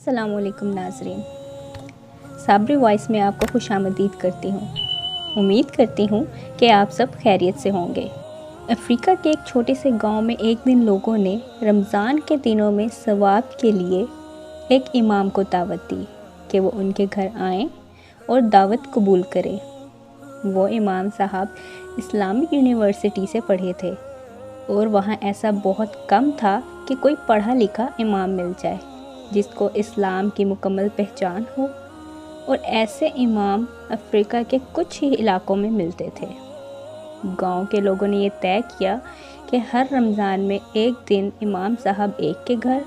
السلام علیکم ناظرین، صابری وائس میں آپ کو خوش آمدید کرتی ہوں۔ امید کرتی ہوں کہ آپ سب خیریت سے ہوں گے۔ افریقہ کے ایک چھوٹے سے گاؤں میں ایک دن لوگوں نے رمضان کے دنوں میں ثواب کے لیے ایک امام کو دعوت دی کہ وہ ان کے گھر آئیں اور دعوت قبول کریں۔ وہ امام صاحب اسلامک یونیورسٹی سے پڑھے تھے اور وہاں ایسا بہت کم تھا کہ کوئی پڑھا لکھا امام مل جائے جس کو اسلام کی مکمل پہچان ہو، اور ایسے امام افریقہ کے کچھ ہی علاقوں میں ملتے تھے۔ گاؤں کے لوگوں نے یہ طے کیا کہ ہر رمضان میں ایک دن امام صاحب ایک کے گھر،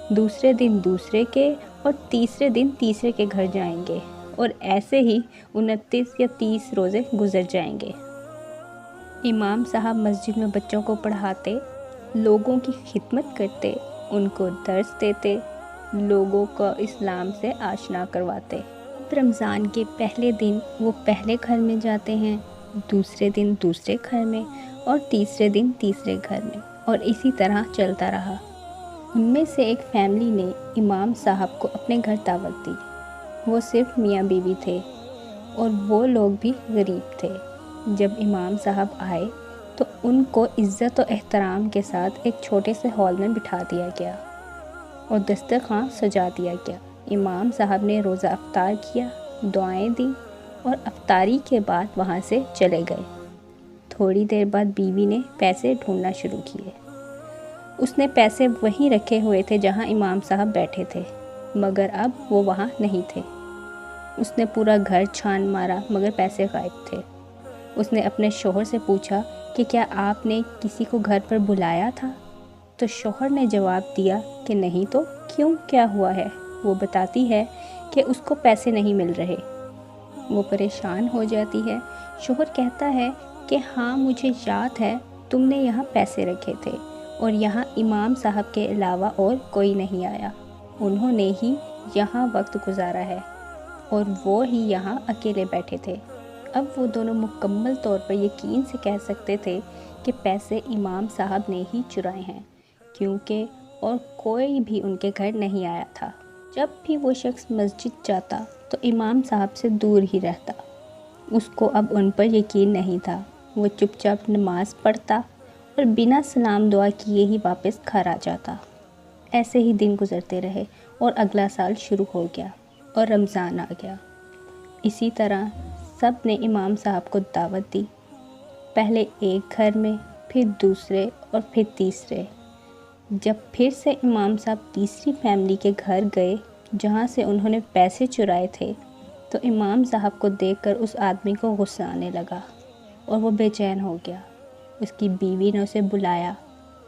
دوسرے دن دوسرے کے اور تیسرے دن تیسرے کے گھر جائیں گے، اور ایسے ہی 29 یا 30 روزے گزر جائیں گے۔ امام صاحب مسجد میں بچوں کو پڑھاتے، لوگوں کی خدمت کرتے، ان کو درس دیتے، لوگوں کو اسلام سے آشنا کرواتے۔ رمضان کے پہلے دن وہ پہلے گھر میں جاتے ہیں، دوسرے دن دوسرے گھر میں اور تیسرے دن تیسرے گھر میں، اور اسی طرح چلتا رہا۔ ان میں سے ایک فیملی نے امام صاحب کو اپنے گھر دعوت دی۔ وہ صرف میاں بیوی تھے اور وہ لوگ بھی غریب تھے۔ جب امام صاحب آئے تو ان کو عزت و احترام کے ساتھ ایک چھوٹے سے ہال میں بٹھا دیا گیا اور دسترخوان سجا دیا گیا۔ امام صاحب نے روزہ افطار کیا، دعائیں دیں اور افطاری کے بعد وہاں سے چلے گئے۔ تھوڑی دیر بعد بیوی نے پیسے ڈھونڈنا شروع کیے۔ اس نے پیسے وہیں رکھے ہوئے تھے جہاں امام صاحب بیٹھے تھے، مگر اب وہ وہاں نہیں تھے۔ اس نے پورا گھر چھان مارا مگر پیسے غائب تھے۔ اس نے اپنے شوہر سے پوچھا کہ کیا آپ نے کسی کو گھر پر بلایا تھا؟ تو شوہر نے جواب دیا کہ نہیں تو کیوں، کیا ہوا ہے؟ وہ بتاتی ہے کہ اس کو پیسے نہیں مل رہے۔ وہ پریشان ہو جاتی ہے۔ شوہر کہتا ہے کہ ہاں مجھے یاد ہے، تم نے یہاں پیسے رکھے تھے اور یہاں امام صاحب کے علاوہ اور کوئی نہیں آیا، انہوں نے ہی یہاں وقت گزارا ہے اور وہ ہی یہاں اکیلے بیٹھے تھے۔ اب وہ دونوں مکمل طور پر یقین سے کہہ سکتے تھے کہ پیسے امام صاحب نے ہی چرائے ہیں، کیونکہ اور کوئی بھی ان کے گھر نہیں آیا تھا۔ جب بھی وہ شخص مسجد جاتا تو امام صاحب سے دور ہی رہتا۔ اس کو اب ان پر یقین نہیں تھا۔ وہ چپ چاپ نماز پڑھتا اور بنا سلام دعا کیے ہی واپس گھر آ جاتا۔ ایسے ہی دن گزرتے رہے اور اگلا سال شروع ہو گیا اور رمضان آ گیا۔ اسی طرح سب نے امام صاحب کو دعوت دی، پہلے ایک گھر میں، پھر دوسرے اور پھر تیسرے۔ جب پھر سے امام صاحب تیسری فیملی کے گھر گئے جہاں سے انہوں نے پیسے چرائے تھے، تو امام صاحب کو دیکھ کر اس آدمی کو غصہ آنے لگا اور وہ بے چین ہو گیا۔ اس کی بیوی نے اسے بلایا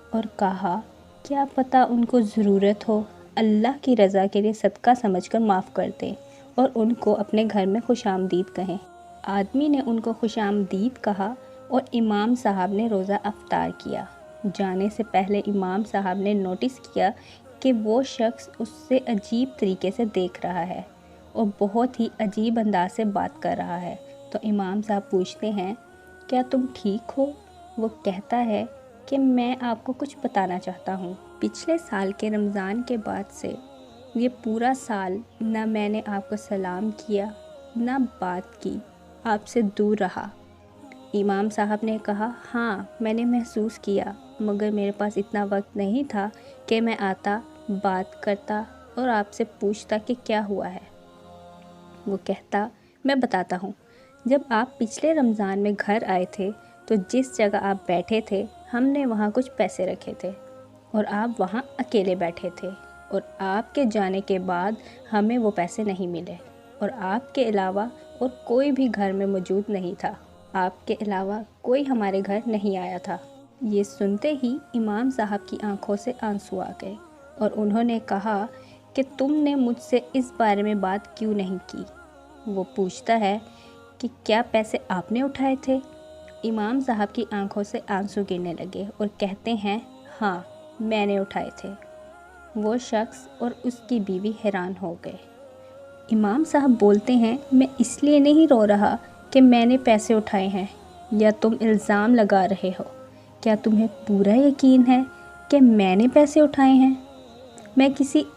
اور کہا کیا پتہ ان کو ضرورت ہو، اللہ کی رضا کے لیے صدقہ سمجھ کر معاف کر دیں اور ان کو اپنے گھر میں خوش آمدید کہیں۔ آدمی نے ان کو خوش آمدید کہا اور امام صاحب نے روزہ افطار کیا۔ جانے سے پہلے امام صاحب نے نوٹس کیا کہ وہ شخص اس سے عجیب طریقے سے دیکھ رہا ہے اور بہت ہی عجیب انداز سے بات کر رہا ہے۔ تو امام صاحب پوچھتے ہیں کیا تم ٹھیک ہو؟ وہ کہتا ہے کہ میں آپ کو کچھ بتانا چاہتا ہوں۔ پچھلے سال کے رمضان کے بعد سے یہ پورا سال نہ میں نے آپ کو سلام کیا، نہ بات کی، آپ سے دور رہا۔ امام صاحب نے کہا ہاں میں نے محسوس کیا، مگر میرے پاس اتنا وقت نہیں تھا کہ میں آتا، بات کرتا اور آپ سے پوچھتا کہ کیا ہوا ہے۔ وہ کہتا میں بتاتا ہوں، جب آپ پچھلے رمضان میں گھر آئے تھے تو جس جگہ آپ بیٹھے تھے ہم نے وہاں کچھ پیسے رکھے تھے اور آپ وہاں اکیلے بیٹھے تھے، اور آپ کے جانے کے بعد ہمیں وہ پیسے نہیں ملے اور آپ کے علاوہ اور کوئی بھی گھر میں موجود نہیں تھا، آپ کے علاوہ کوئی ہمارے گھر نہیں آیا تھا۔ یہ سنتے ہی امام صاحب کی آنکھوں سے آنسو آ گئے اور انہوں نے کہا کہ تم نے مجھ سے اس بارے میں بات کیوں نہیں کی؟ وہ پوچھتا ہے کہ کیا پیسے آپ نے اٹھائے تھے؟ امام صاحب کی آنکھوں سے آنسو گرنے لگے اور کہتے ہیں ہاں میں نے اٹھائے تھے۔ وہ شخص اور اس کی بیوی حیران ہو گئے۔ امام صاحب بولتے ہیں میں اس لیے نہیں رو رہا کہ میں نے پیسے اٹھائے ہیں یا تم الزام لگا رہے ہو، کیا تمہیں پورا یقین ہے کہ میں نے پیسے اٹھائے ہیں؟ میں کسی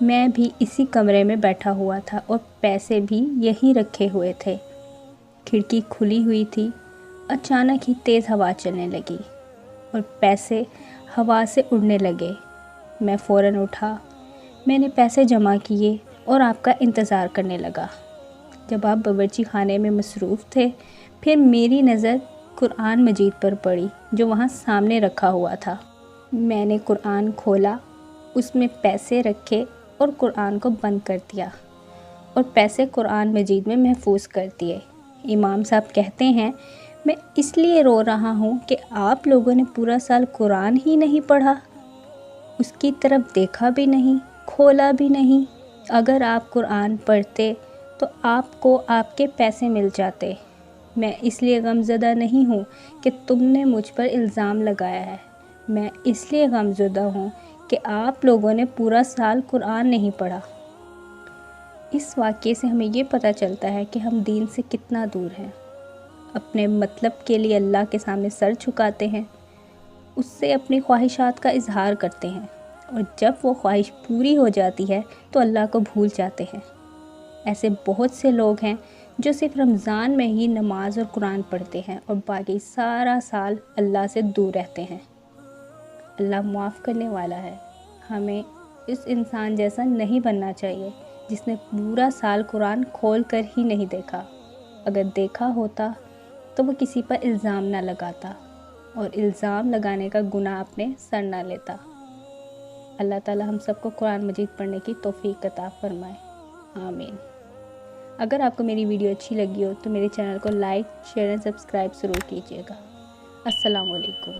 میں بھی اسی کمرے میں بیٹھا ہوا تھا اور پیسے بھی یہیں رکھے ہوئے تھے۔ کھڑکی کھلی ہوئی تھی، اچانک ہی تیز ہوا چلنے لگی اور پیسے ہوا سے اڑنے لگے۔ میں فوراً اٹھا، میں نے پیسے جمع کیے اور آپ کا انتظار کرنے لگا۔ جب آپ باورچی خانے میں مصروف تھے، پھر میری نظر قرآن مجید پر پڑی جو وہاں سامنے رکھا ہوا تھا۔ میں نے قرآن کھولا، اس میں پیسے رکھے اور قرآن کو بند کر دیا اور پیسے قرآن مجید میں محفوظ کر دیے۔ امام صاحب کہتے ہیں، میں اس لیے رو رہا ہوں کہ آپ لوگوں نے پورا سال قرآن ہی نہیں پڑھا، اس کی طرف دیکھا بھی نہیں، کھولا بھی نہیں۔ اگر آپ قرآن پڑھتے تو آپ کو آپ کے پیسے مل جاتے۔ میں اس لیے غمزدہ نہیں ہوں کہ تم نے مجھ پر الزام لگایا ہے، میں اس لیے غمزدہ ہوں کہ آپ لوگوں نے پورا سال قرآن نہیں پڑھا۔ اس واقعے سے ہمیں یہ پتہ چلتا ہے کہ ہم دین سے کتنا دور ہیں، اپنے مطلب کے لیے اللہ کے سامنے سر جھکاتے ہیں، اس سے اپنی خواہشات کا اظہار کرتے ہیں، اور جب وہ خواہش پوری ہو جاتی ہے تو اللہ کو بھول جاتے ہیں۔ ایسے بہت سے لوگ ہیں جو صرف رمضان میں ہی نماز اور قرآن پڑھتے ہیں اور باقی سارا سال اللہ سے دور رہتے ہیں۔ اللہ معاف کرنے والا ہے، ہمیں اس انسان جیسا نہیں بننا چاہیے جس نے پورا سال قرآن کھول کر ہی نہیں دیکھا۔ اگر دیکھا ہوتا تو وہ کسی پر الزام نہ لگاتا اور الزام لگانے کا گناہ اپنے سر نہ لیتا۔ اللہ تعالی ہم سب کو قرآن مجید پڑھنے کی توفیق عطا فرمائے، آمین۔ اگر آپ کو میری ویڈیو اچھی لگی ہو تو میرے چینل کو لائک، شیئر اور سبسکرائب ضرور کیجیے گا۔ السلام علیکم۔